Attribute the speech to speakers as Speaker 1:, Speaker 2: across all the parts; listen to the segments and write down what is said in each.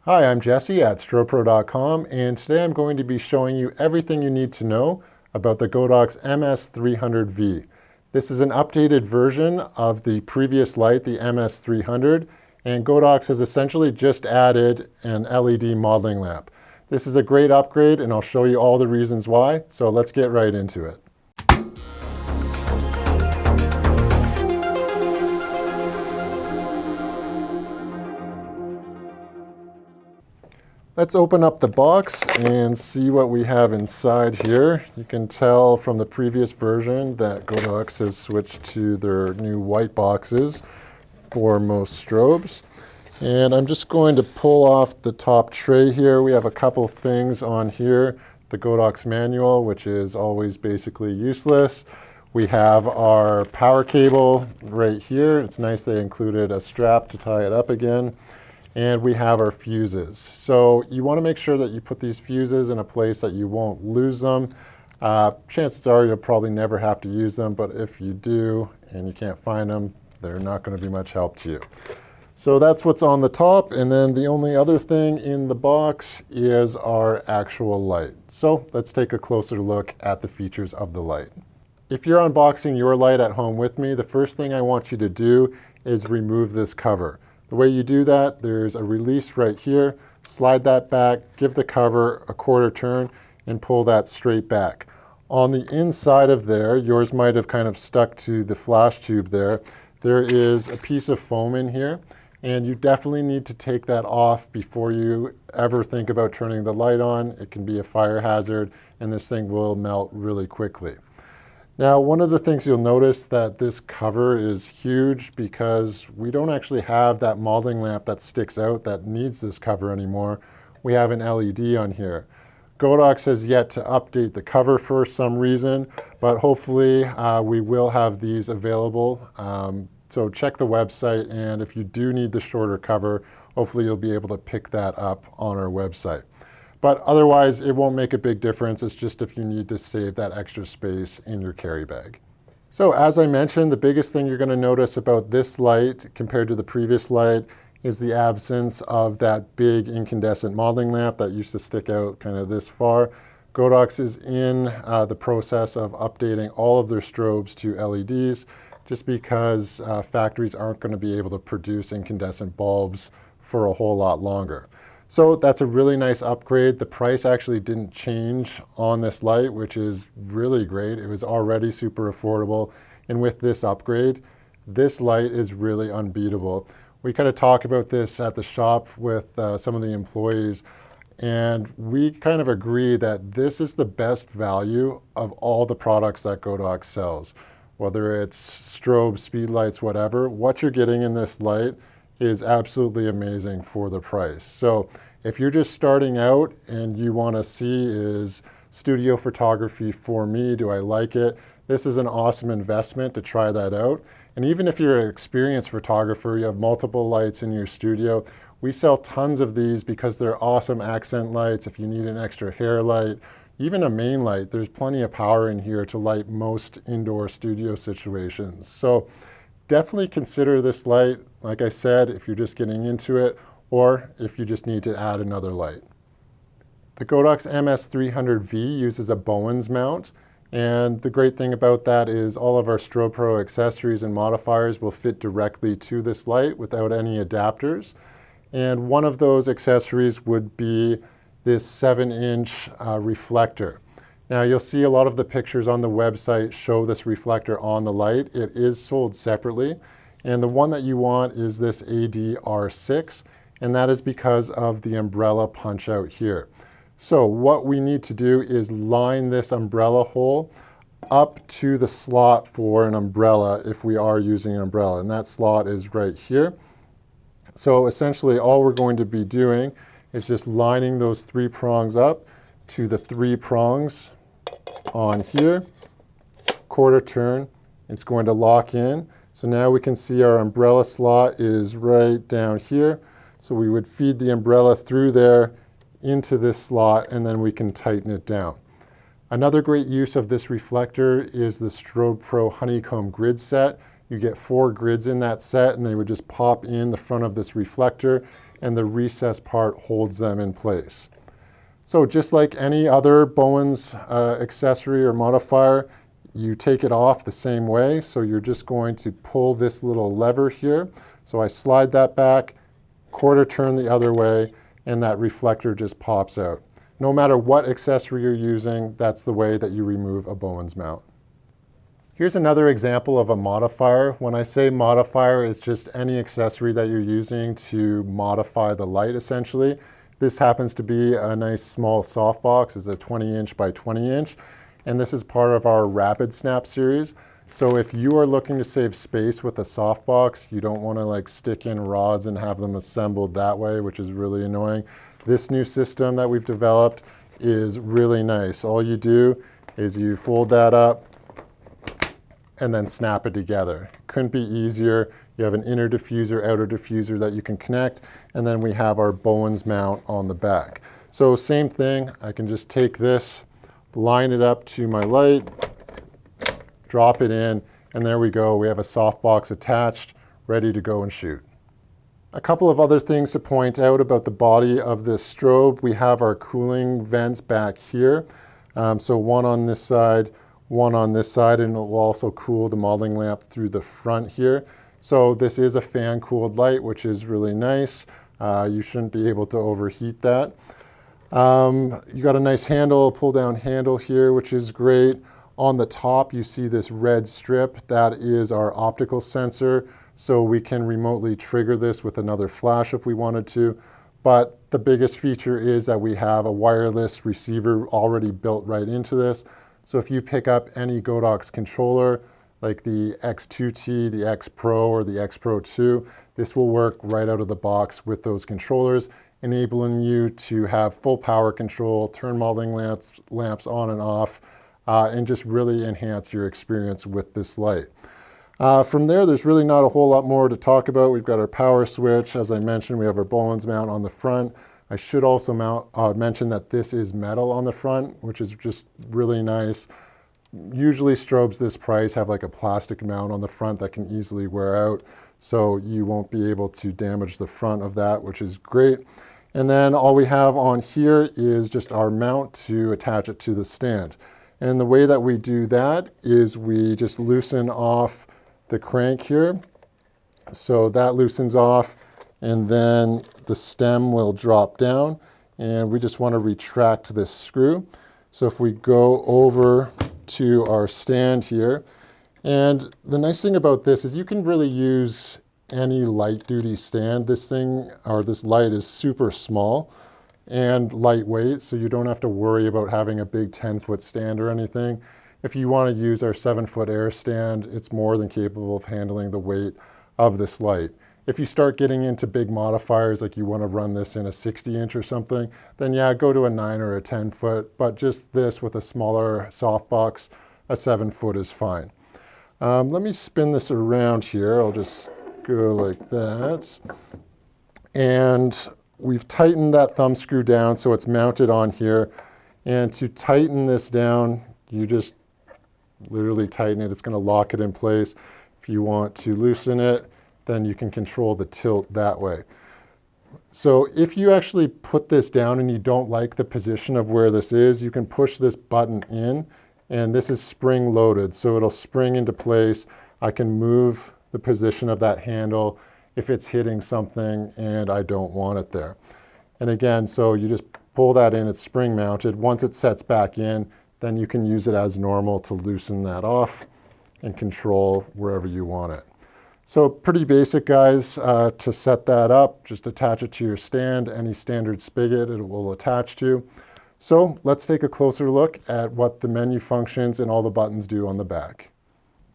Speaker 1: Hi, I'm Jesse at Strobepro.com, and today I'm going to be showing you everything you need to know about the Godox MS300V. This is an updated version of the previous light, the MS300, and Godox has essentially just added an LED modeling lamp. This is a great upgrade, and I'll show you all the reasons why, so let's get right into it. Let's open up the box and see what we have inside here. You can tell from the previous version that Godox has switched to their new white boxes for most strobes. And I'm just going to pull off the top tray here. We have a couple things on here. The Godox manual, which is always basically useless. We have our power cable right here. It's nice they included a strap to tie it up again. And we have our fuses. So you want to make sure that you put these fuses in a place that you won't lose them. Chances are you'll probably never have to use them, but if you do and you can't find them, they're not going to be much help to you. So that's what's on the top, and then the only other thing in the box is our actual light. So let's take a closer look at the features of the light. If you're unboxing your light at home with me, the first thing I want you to do is remove this cover. The way you do that, there's a release right here. Slide that back, give the cover a quarter turn, and pull that straight back. On the inside of there, yours might have kind of stuck to the flash tube there. There is a piece of foam in here, and you definitely need to take that off before you ever think about turning the light on. It can be a fire hazard, and this thing will melt really quickly. Now, one of the things you'll notice that this cover is huge because we don't actually have that modeling lamp that sticks out that needs this cover anymore. We have an LED on here. Godox has yet to update the cover for some reason, but hopefully we will have these available. So check the website, and if you do need the shorter cover, hopefully you'll be able to pick that up on our website. But otherwise, it won't make a big difference. It's just if you need to save that extra space in your carry bag. So as I mentioned, the biggest thing you're going to notice about this light compared to the previous light is the absence of that big incandescent modeling lamp that used to stick out kind of this far. Godox is in the process of updating all of their strobes to LEDs just because factories aren't going to be able to produce incandescent bulbs for a whole lot longer. So that's a really nice upgrade. The price actually didn't change on this light, which is really great. It was already super affordable. And with this upgrade, this light is really unbeatable. We kind of talk about this at the shop with some of the employees, and we kind of agree that this is the best value of all the products that Godox sells. Whether it's strobe, speed lights, whatever, what you're getting in this light is absolutely amazing for the price. So if you're just starting out and you want to see, is studio photography for me? Do I like it? This is an awesome investment to try that out. And even if you're an experienced photographer, you have multiple lights in your studio, we sell tons of these because they're awesome accent lights. If you need an extra hair light, even a main light, there's plenty of power in here to light most indoor studio situations. So definitely consider this light, like I said, if you're just getting into it, or if you just need to add another light. The Godox MS300V uses a Bowens mount, and the great thing about that is all of our Strobepro accessories and modifiers will fit directly to this light without any adapters. And one of those accessories would be this 7-inch reflector. Now you'll see a lot of the pictures on the website show this reflector on the light. It is sold separately, and the one that you want is this ADR6, and that is because of the umbrella punch out here. So what we need to do is line this umbrella hole up to the slot for an umbrella if we are using an umbrella, and that slot is right here. So essentially all we're going to be doing is just lining those 3 prongs up to the 3 prongs on here, quarter turn, it's going to lock in. So now we can see our umbrella slot is right down here. So we would feed the umbrella through there into this slot, and then we can tighten it down. Another great use of this reflector is the Strobepro honeycomb grid set. You get 4 grids in that set, and they would just pop in the front of this reflector, and the recessed part holds them in place. So just like any other Bowens accessory or modifier, you take it off the same way. So you're just going to pull this little lever here. So I slide that back, quarter turn the other way, and that reflector just pops out. No matter what accessory you're using, that's the way that you remove a Bowens mount. Here's another example of a modifier. When I say modifier, it's just any accessory that you're using to modify the light, essentially. This happens to be a nice small softbox. It's a 20-inch by 20-inch, and this is part of our Rapid Snap series. So if you are looking to save space with a softbox, you don't want to like stick in rods and have them assembled that way, which is really annoying. This new system that we've developed is really nice. All you do is you fold that up and then snap it together. Couldn't be easier. You have an inner diffuser, outer diffuser that you can connect, and then we have our Bowens mount on the back. So same thing, I can just take this, line it up to my light, drop it in, and there we go. We have a softbox attached, ready to go and shoot. A couple of other things to point out about the body of this strobe. We have our cooling vents back here. So one on this side, one on this side, and it will also cool the modeling lamp through the front here. So this is a fan-cooled light, which is really nice. You shouldn't be able to overheat that. You got a nice handle, pull-down handle here, which is great. On the top, you see this red strip. That is our optical sensor, so we can remotely trigger this with another flash if we wanted to. But the biggest feature is that we have a wireless receiver already built right into this. So if you pick up any Godox controller, like the X2T, the X Pro, or the X Pro 2, this will work right out of the box with those controllers, enabling you to have full power control, turn modeling lamps on and off, and just really enhance your experience with this light. From there, there's really not a whole lot more to talk about. We've got our power switch. As I mentioned, we have our Bowens mount on the front. I should also mention that this is metal on the front, which is just really nice. Usually strobes this price have like a plastic mount on the front that can easily wear out, so you won't be able to damage the front of that, which is great. And then all we have on here is just our mount to attach it to the stand. And the way that we do that is we just loosen off the crank here. So that loosens off, and then the stem will drop down, and we just want to retract this screw. So if we go over to our stand here, and the nice thing about this is you can really use any light duty stand. This thing, or this light, is super small and lightweight, so you don't have to worry about having a big 10-foot stand or anything. If you want to use our 7-foot air stand, it's more than capable of handling the weight of this light. If you start getting into big modifiers, like you want to run this in a 60-inch or something, then yeah, go to a 9 or a 10-foot, but just this with a smaller softbox, a 7-foot is fine. Let me spin this around here. I'll just go like that. And we've tightened that thumb screw down so it's mounted on here. And to tighten this down, you just literally tighten it. It's going to lock it in place. If you want to loosen it, then you can control the tilt that way. So if you actually put this down and you don't like the position of where this is, you can push this button in, and this is spring loaded, so it'll spring into place. I can move the position of that handle if it's hitting something and I don't want it there. And again, so you just pull that in, it's spring mounted. Once it sets back in, then you can use it as normal to loosen that off and control wherever you want it. So pretty basic, guys, to set that up. Just attach it to your stand, any standard spigot it will attach to. So let's take a closer look at what the menu functions and all the buttons do on the back.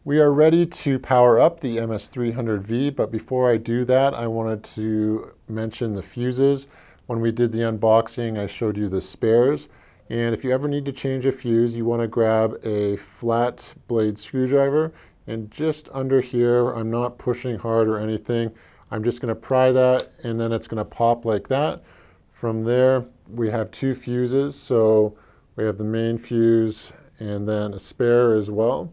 Speaker 1: We are ready to power up the MS300V, but before I do that, I wanted to mention the fuses. When we did the unboxing, I showed you the spares. And if you ever need to change a fuse, you want to grab a flat blade screwdriver. And just under here, I'm not pushing hard or anything. I'm just going to pry that, and then it's going to pop like that. From there, we have two fuses. So we have the main fuse and then a spare as well.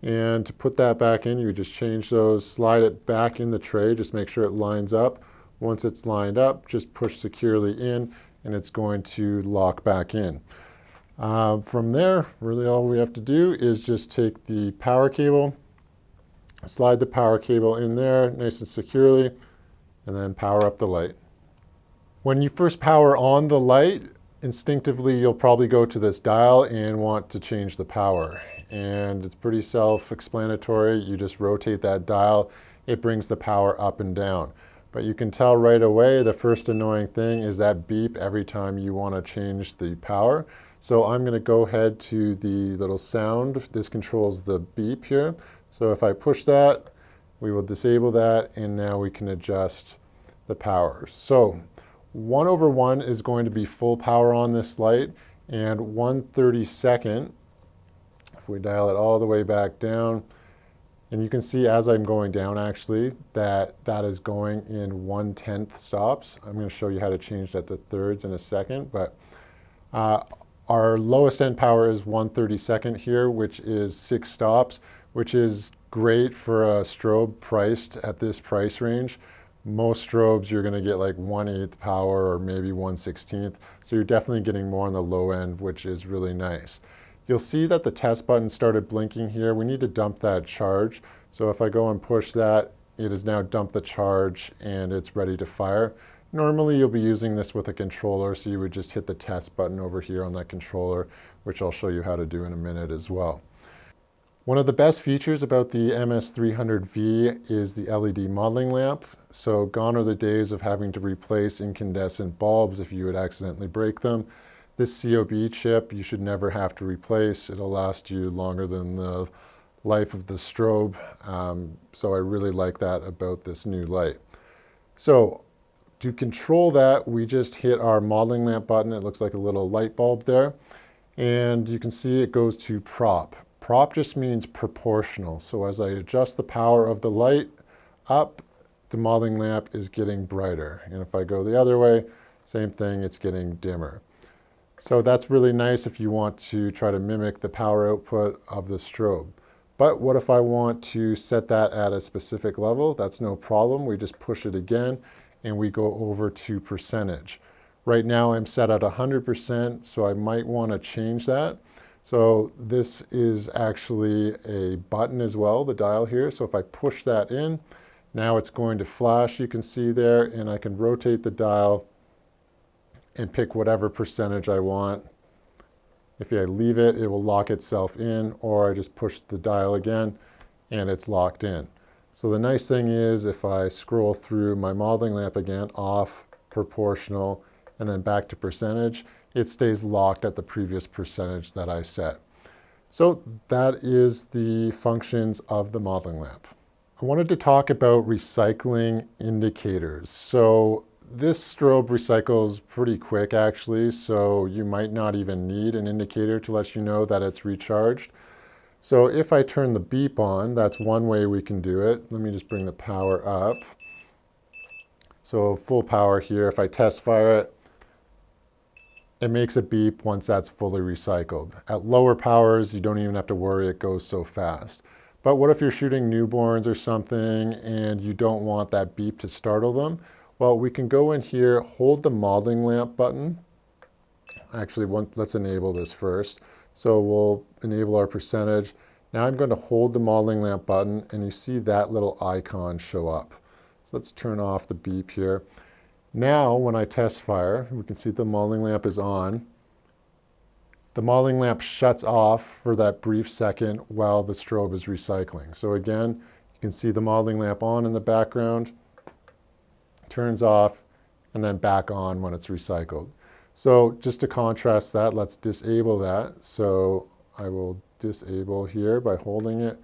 Speaker 1: And to put that back in, you just change those, slide it back in the tray, just make sure it lines up. Once it's lined up, just push securely in and it's going to lock back in. From there, really all we have to do is just take the power cable, slide the power cable in there nice and securely, and then power up the light. When you first power on the light, instinctively you'll probably go to this dial and want to change the power. And it's pretty self-explanatory. You just rotate that dial, it brings the power up and down. But you can tell right away the first annoying thing is that beep every time you want to change the power. So I'm going to go ahead to the little sound. This controls the beep here. So if I push that, we will disable that, and now we can adjust the power. So 1/1 is going to be full power on this light, and 1/32, if we dial it all the way back down, and you can see as I'm going down actually that is going in 1/10 stops. I'm going to show you how to change that to thirds in a second, but our lowest end power is 1/32 here, which is 6 stops, which is great for a strobe priced at this price range. Most strobes you're going to get like 1/8 power or maybe 1/16. So you're definitely getting more on the low end, which is really nice. You'll see that the test button started blinking here. We need to dump that charge. So if I go and push that, it has now dumped the charge and it's ready to fire. Normally you'll be using this with a controller, so you would just hit the test button over here on that controller, which I'll show you how to do in a minute as well. One of the best features about the MS300V is the LED modeling lamp. So gone are the days of having to replace incandescent bulbs if you would accidentally break them. This COB chip you should never have to replace. It'll last you longer than the life of the strobe. So I really like that about this new light. So to control that, we just hit our modeling lamp button. It looks like a little light bulb there. And you can see it goes to prop. Prop just means proportional. So as I adjust the power of the light up, the modeling lamp is getting brighter. And if I go the other way, same thing, it's getting dimmer. So that's really nice if you want to try to mimic the power output of the strobe. But what if I want to set that at a specific level? That's no problem. We just push it again and we go over to percentage. Right now I'm set at 100%, so I might want to change that. So this is actually a button as well, the dial here. So if I push that in, now it's going to flash, you can see there, and I can rotate the dial and pick whatever percentage I want. If I leave it, it will lock itself in, or I just push the dial again and it's locked in. So the nice thing is if I scroll through my modeling lamp again, off, proportional, and then back to percentage, it stays locked at the previous percentage that I set. So that is the functions of the modeling lamp. I wanted to talk about recycling indicators. So this strobe recycles pretty quick actually, so you might not even need an indicator to let you know that it's recharged. So if I turn the beep on, that's one way we can do it. Let me just bring the power up. So full power here, if I test fire it, it makes a beep once that's fully recycled. At lower powers, you don't even have to worry, it goes so fast. But what if you're shooting newborns or something and you don't want that beep to startle them? Well, we can go in here, hold the modeling lamp button. Actually, let's enable this first. So we'll enable our percentage. Now I'm going to hold the modeling lamp button and you see that little icon show up. So let's turn off the beep here. Now, when I test fire, we can see the modeling lamp is on. The modeling lamp shuts off for that brief second while the strobe is recycling. So again, you can see the modeling lamp on in the background, turns off, and then back on when it's recycled. So just to contrast that, let's disable that. So I will disable here by holding it.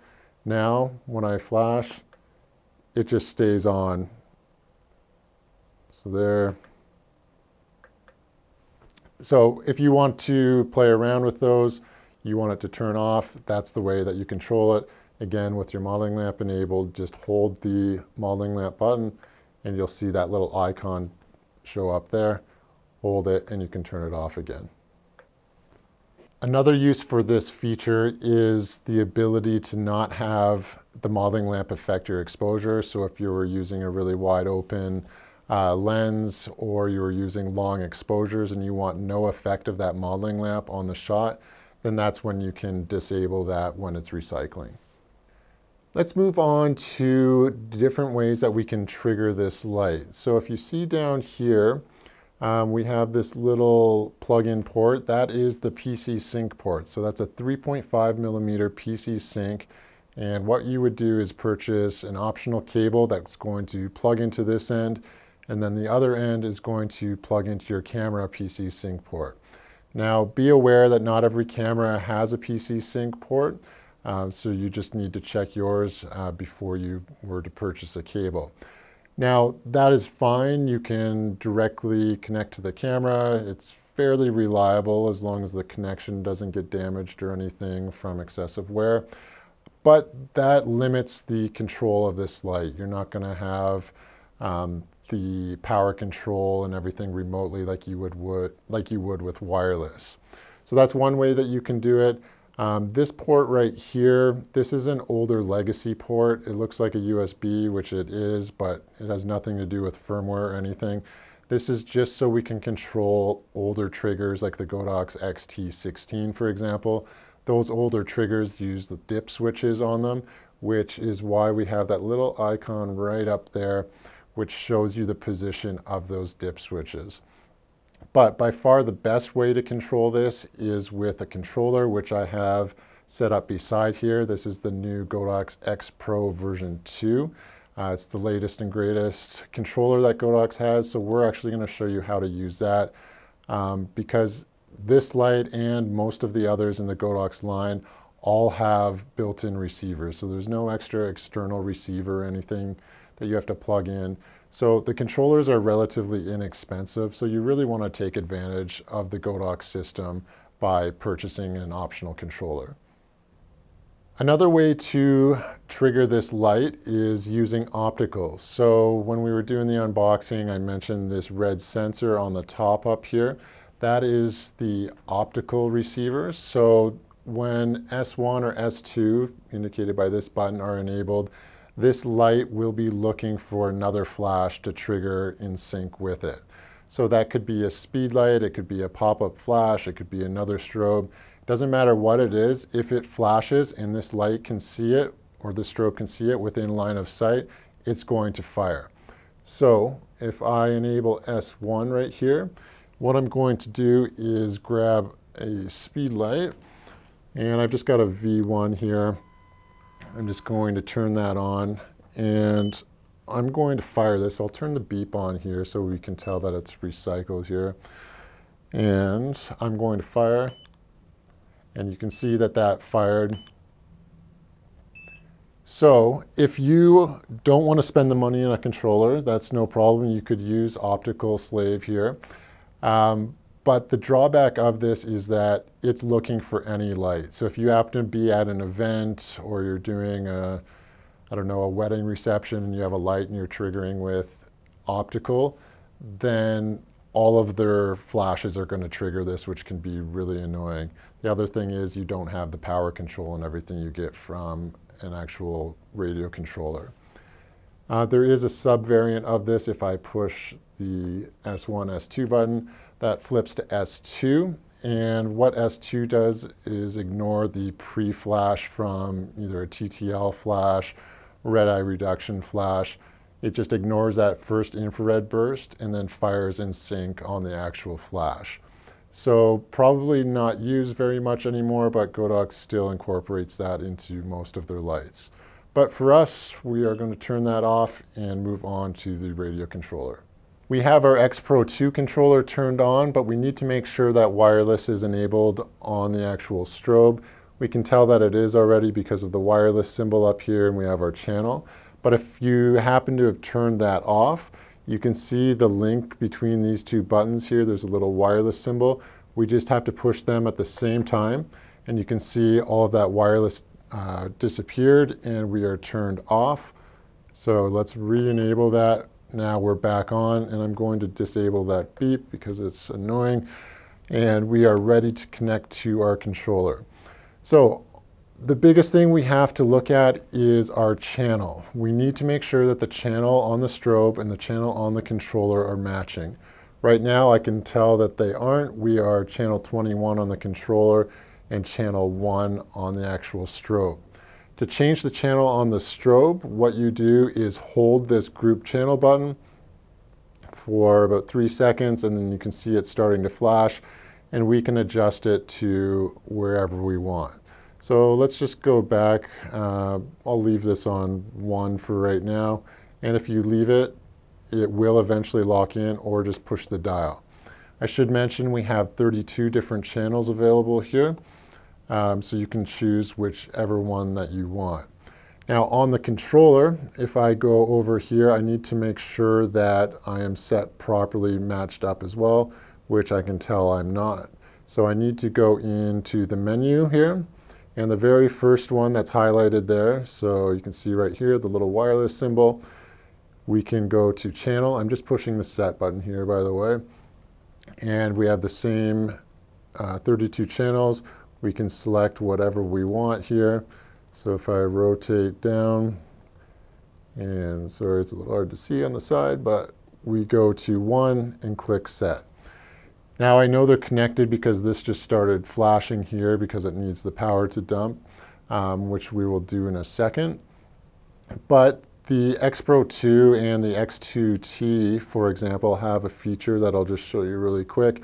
Speaker 1: Now, when I flash, it just stays on. So there. So if you want to play around with those, you want it to turn off, that's the way that you control it. Again, with your modeling lamp enabled, just hold the modeling lamp button and you'll see that little icon show up there. Hold it and you can turn it off again. Another use for this feature is the ability to not have the modeling lamp affect your exposure. So if you were using a really wide open lens or you're using long exposures and you want no effect of that modeling lamp on the shot, then that's when you can disable that when it's recycling. Let's move on to different ways that we can trigger this light. So if you see down here, we have this little plug-in port. That is the PC sync port. So that's a 3.5 millimeter PC sync. And what you would do is purchase an optional cable that's going to plug into this end, and then the other end is going to plug into your camera PC sync port. Now, be aware that not every camera has a PC sync port. So you just need to check yours before you were to purchase a cable. Now, that is fine. You can directly connect to the camera. It's fairly reliable as long as the connection doesn't get damaged or anything from excessive wear. But that limits the control of this light. You're not going to have the power control and everything remotely like you would with wireless. So that's one way that you can do it. This port right here, this is an older legacy port. It looks like a USB, which it is, but it has nothing to do with firmware or anything. This is just so we can control older triggers like the Godox XT16, for example. Those older triggers use the dip switches on them, which is why we have that little icon right up there, which shows you the position of those dip switches. But by far the best way to control this is with a controller, which I have set up beside here. This is the new Godox X Pro version 2. It's the latest and greatest controller that Godox has, so we're actually going to show you how to use that because this light and most of the others in the Godox line all have built-in receivers, so there's no extra external receiver or anything that you have to plug in. So the controllers are relatively inexpensive, so you really want to take advantage of the Godox system by purchasing an optional controller. Another way to trigger this light is using opticals. So when we were doing the unboxing, I mentioned this red sensor on the top up here. That is the optical receiver. So when S1 or S2, indicated by this button, are enabled, this light will be looking for another flash to trigger in sync with it. So that could be a speed light, it could be a pop-up flash, it could be another strobe. It doesn't matter what it is. If it flashes and this light can see it, or the strobe can see it within line of sight, it's going to fire. So if I enable S1 right here, what I'm going to do is grab a speed light, and I've just got a V1 here. I'm just going to turn that on, and I'm going to fire this. I'll turn the beep on here so we can tell that it's recycled here. And I'm going to fire, and you can see that that fired. So if you don't want to spend the money on a controller, that's no problem. You could use optical slave here. But the drawback of this is that it's looking for any light. So if you happen to be at an event or you're doing a wedding reception and you have a light and you're triggering with optical, then all of their flashes are going to trigger this, which can be really annoying. The other thing is you don't have the power control and everything you get from an actual radio controller. There is a sub-variant of this. If I push the S1, S2 button, that flips to S2, and what S2 does is ignore the pre-flash from either a TTL flash, red-eye reduction flash. It just ignores that first infrared burst and then fires in sync on the actual flash. So probably not used very much anymore, but Godox still incorporates that into most of their lights. But for us, we are going to turn that off and move on to the radio controller. We have our X Pro 2 controller turned on, but we need to make sure that wireless is enabled on the actual strobe. We can tell that it is already because of the wireless symbol up here, and we have our channel. But if you happen to have turned that off, you can see the link between these two buttons here. There's a little wireless symbol. We just have to push them at the same time, and you can see all of that wireless disappeared, and we are turned off. So let's re-enable that. Now we're back on, and I'm going to disable that beep because it's annoying, and we are ready to connect to our controller. So The biggest thing we have to look at is our channel. We need to make sure that the channel on the strobe and the channel on the controller are matching. Right now I can tell that they aren't. We are channel 21 on the controller and channel 1 on the actual strobe. To change the channel on the strobe, what you do is hold this group channel button for about 3 seconds, and then you can see it starting to flash, and we can adjust it to wherever we want. So let's just go back. I'll leave this on 1 for right now, and if you leave it, it will eventually lock in, or just push the dial. I should mention we have 32 different channels available here, so you can choose whichever one that you want. Now on the controller, if I go over here, I need to make sure that I am set properly matched up as well, which I can tell I'm not. So I need to go into the menu here, and the very first one that's highlighted there, so you can see right here the little wireless symbol, we can go to channel. I'm just pushing the set button here, by the way, and we have the same 32 channels. We can select whatever we want here. So if I rotate down, and sorry, it's a little hard to see on the side, but we go to 1 and click set. Now I know they're connected because this just started flashing here because it needs the power to dump, which we will do in a second. But the X-Pro 2 and the X2T, for example, have a feature that I'll just show you really quick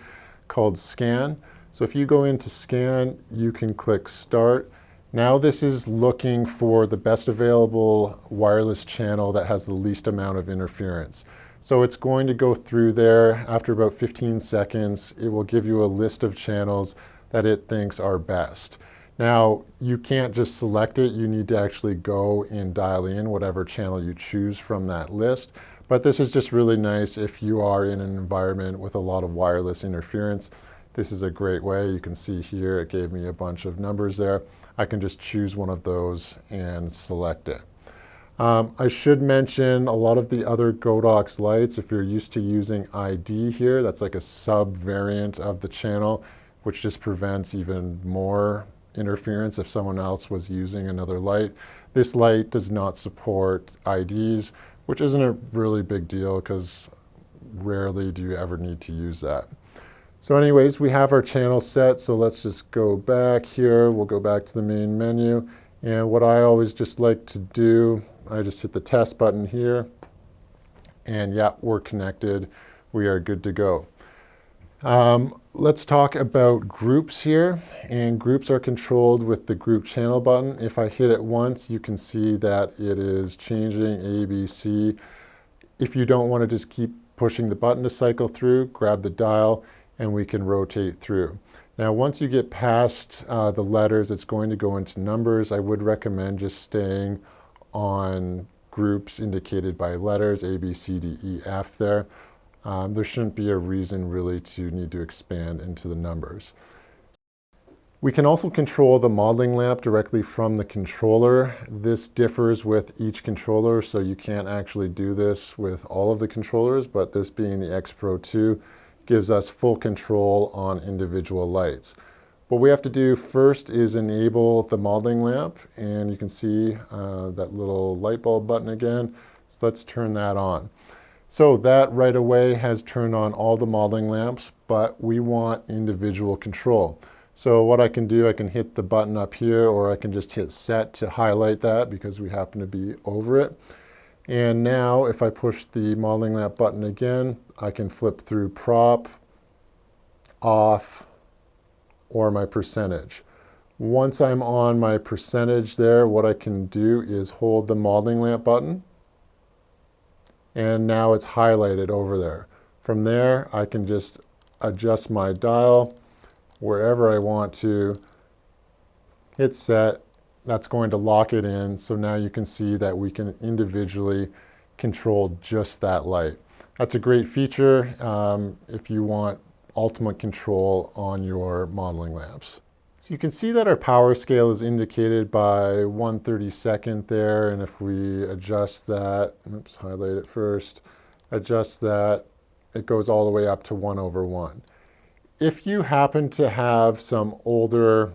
Speaker 1: called scan. So if you go into scan, you can click start. Now this is looking for the best available wireless channel that has the least amount of interference. So it's going to go through there. After about 15 seconds, it will give you a list of channels that it thinks are best. Now, you can't just select it. You need to actually go and dial in whatever channel you choose from that list. But this is just really nice if you are in an environment with a lot of wireless interference. This is a great way. You can see here, it gave me a bunch of numbers there. I can just choose one of those and select it. I should mention a lot of the other Godox lights, if you're used to using ID here, that's like a sub-variant of the channel, which just prevents even more interference if someone else was using another light. This light does not support IDs, which isn't a really big deal because rarely do you ever need to use that. So anyways, we have our channel set, so let's just go back here. We'll go back to the main menu, and what I always just like to do, I just hit the test button here, and yeah, we're connected. We are good to go. Let's talk about groups here, and groups are controlled with the group channel button. If I hit it once, you can see that it is changing A, B, C. If you don't want to just keep pushing the button to cycle through, grab the dial, and we can rotate through. Now, once you get past the letters, it's going to go into numbers. I would recommend just staying on groups indicated by letters, A, B, C, D, E, F there. There shouldn't be a reason really to need to expand into the numbers. We can also control the modeling lamp directly from the controller. This differs with each controller, so you can't actually do this with all of the controllers, but this being the X-Pro 2 gives us full control on individual lights. What we have to do first is enable the modeling lamp, and you can see that little light bulb button again. So let's turn that on. So that right away has turned on all the modeling lamps, but we want individual control. So what I can do, I can hit the button up here, or I can just hit set to highlight that because we happen to be over it. And now if I push the modeling lamp button again, I can flip through prop, off, or my percentage. Once I'm on my percentage there, what I can do is hold the modeling lamp button, and now it's highlighted over there. From there, I can just adjust my dial wherever I want to, hit set. That's going to lock it in, so now you can see that we can individually control just that light. That's a great feature if you want ultimate control on your modeling lamps. So you can see that our power scale is indicated by 1/32 there, and if we adjust that, oops, highlight it first, adjust that, it goes all the way up to 1/1. If you happen to have some older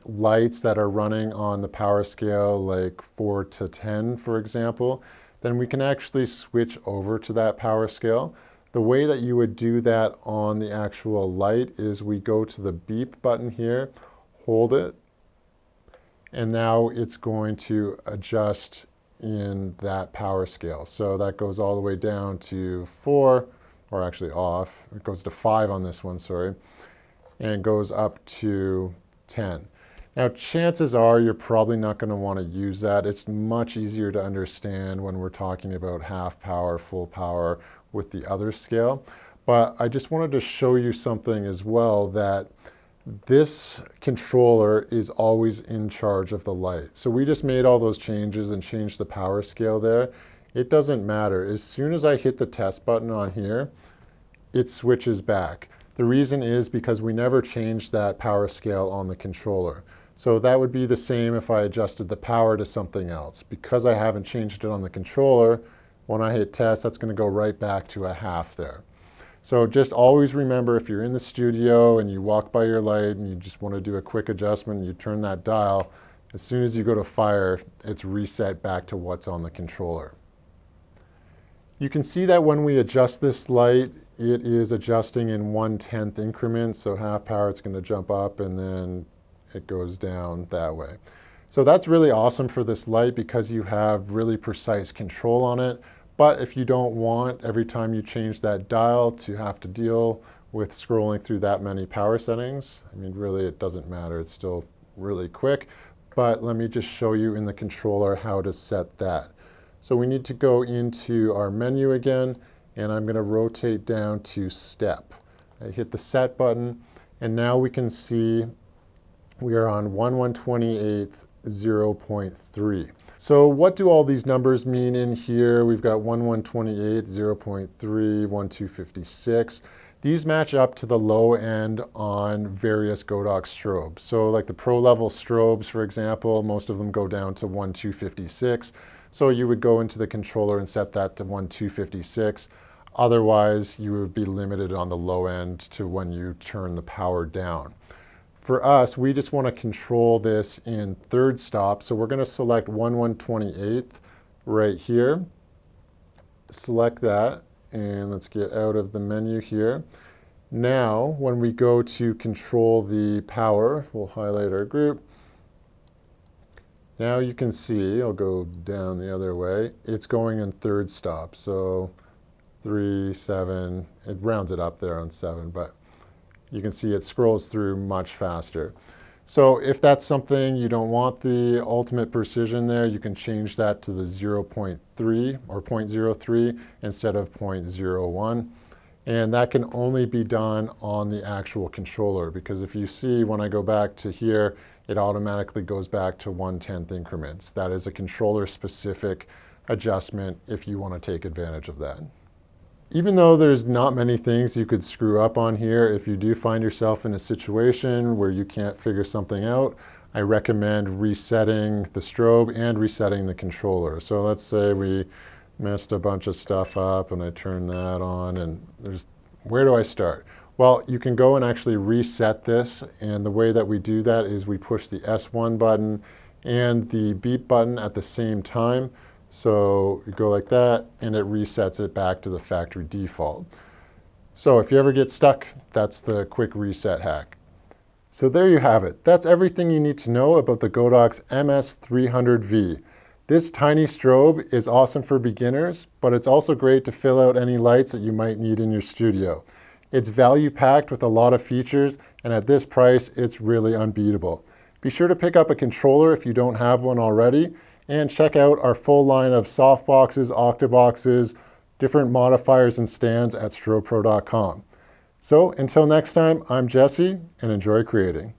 Speaker 1: lights that are running on the power scale like 4 to 10, for example, then we can actually switch over to that power scale. The way that you would do that on the actual light is we go to the beep button here, hold it, and now it's going to adjust in that power scale. So that goes all the way down to 4, or actually off. It goes to 5 on this one, sorry, and goes up to 10. Now, chances are you're probably not going to want to use that. It's much easier to understand when we're talking about half power, full power with the other scale. But I just wanted to show you something as well, that this controller is always in charge of the light. So we just made all those changes and changed the power scale there. It doesn't matter. As soon as I hit the test button on here, it switches back. The reason is because we never changed that power scale on the controller. So that would be the same if I adjusted the power to something else. Because I haven't changed it on the controller, when I hit test, that's going to go right back to a half there. So just always remember, if you're in the studio and you walk by your light and you just want to do a quick adjustment and you turn that dial, as soon as you go to fire, it's reset back to what's on the controller. You can see that when we adjust this light, it is adjusting in 1/10 increments. So half power, it's going to jump up and then it goes down that way. So that's really awesome for this light because you have really precise control on it. But if you don't want every time you change that dial to have to deal with scrolling through that many power settings, I mean, really it doesn't matter. It's still really quick. But let me just show you in the controller how to set that. So we need to go into our menu again, and I'm going to rotate down to step. I hit the set button, and now we can see we are on 1/128th 0.3. So what do all these numbers mean in here? We've got 1/128, 0.3, 1/256. These match up to the low end on various Godox strobes. So like the pro level strobes, for example, most of them go down to 1/256. So you would go into the controller and set that to 1/256. Otherwise, you would be limited on the low end to when you turn the power down. For us, we just want to control this in third stop. So we're going to select 1/128th right here. Select that, and let's get out of the menu here. Now, when we go to control the power, we'll highlight our group. Now you can see, I'll go down the other way, it's going in third stop. So 3, 7, it rounds it up there on 7, but you can see it scrolls through much faster. So if that's something you don't want the ultimate precision there, you can change that to the 0.3 or 0.03 instead of 0.01. And that can only be done on the actual controller, because if you see when I go back to here, it automatically goes back to 1/10 increments. That is a controller specific adjustment if you want to take advantage of that. Even though there's not many things you could screw up on here, if you do find yourself in a situation where you can't figure something out, I recommend resetting the strobe and resetting the controller. So let's say we messed a bunch of stuff up and I turn that on, and where do I start? Well, you can go and actually reset this, and the way that we do that is we push the S1 button and the beep button at the same time. So you go like that, and it resets it back to the factory default. So if you ever get stuck, that's the quick reset hack. So there you have it. That's everything you need to know about the Godox MS300V. This tiny strobe is awesome for beginners, but it's also great to fill out any lights that you might need in your studio. It's value-packed with a lot of features, and at this price, it's really unbeatable. Be sure to pick up a controller if you don't have one already, and check out our full line of softboxes, octaboxes, different modifiers and stands at strobepro.com. So until next time, I'm Jesse, and enjoy creating.